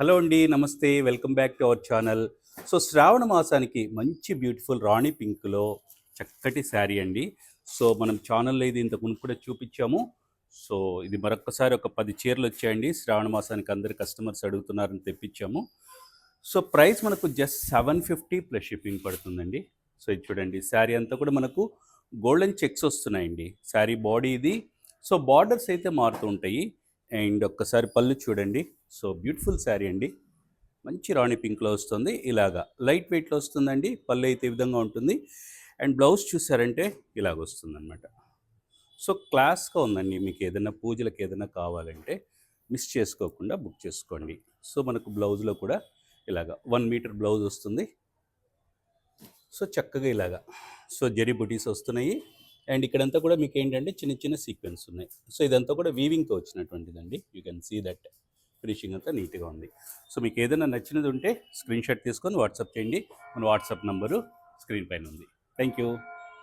Hello అండి, నమస్తే. Welcome back to our channel. So Shravana మాసానికి మంచి బ్యూటిఫుల్ రాణి పింక్లో చక్కటి శారీ అండి. సో మనం ఛానల్లో ఇది ఇంతకు ముందు కూడా చూపించాము. సో ఇది మరొకసారి ఒక 10 చీరలు వచ్చాయండి. శ్రావణ మాసానికి అందరు కస్టమర్స్ అడుగుతున్నారని తెప్పించాము. సో ప్రైస్ మనకు జస్ట్ 750 ప్లస్ షిప్పింగ్ పడుతుందండి. సో ఇది చూడండి, శారీ అంతా కూడా మనకు గోల్డెన్ చెక్స్ వస్తున్నాయండి. శారీ బాడీ ఇది. సో బార్డర్స్ అయితే మారుతూ ఉంటాయి. అండ్ ఒక్కసారి పళ్ళు చూడండి. సో బ్యూటిఫుల్ శారీ అండి. మంచి రాణి పింక్లో వస్తుంది. ఇలాగా లైట్ వెయిట్లో వస్తుందండి. పళ్ళు అయితే ఈ విధంగా ఉంటుంది. అండ్ బ్లౌజ్ చూసారంటే ఇలాగ వస్తుందన్నమాట. సో క్లాస్గా ఉందండి. మీకు ఏదైనా పూజలకు ఏదైనా కావాలంటే మిస్ చేసుకోకుండా బుక్ చేసుకోండి. సో మనకు బ్లౌజ్లో కూడా ఇలాగా 1 మీటర్ బ్లౌజ్ వస్తుంది. సో చక్కగా ఇలాగా సో జరీ బుటీస్ వస్తున్నాయి. అండ్ ఇక్కడంతా కూడా మీకు ఏంటంటే చిన్న చిన్న సీక్వెన్స్ ఉన్నాయి. సో ఇదంతా కూడా వీవింగ్తో వచ్చినటువంటిదండి. You can see that finishing అంతా నీట్గా ఉంది. సో మీకు ఏదైనా నచ్చినది ఉంటే స్క్రీన్ షాట్ తీసుకొని వాట్సాప్ చేయండి. మన వాట్సాప్ నంబరు స్క్రీన్ పైన ఉంది. Thank you.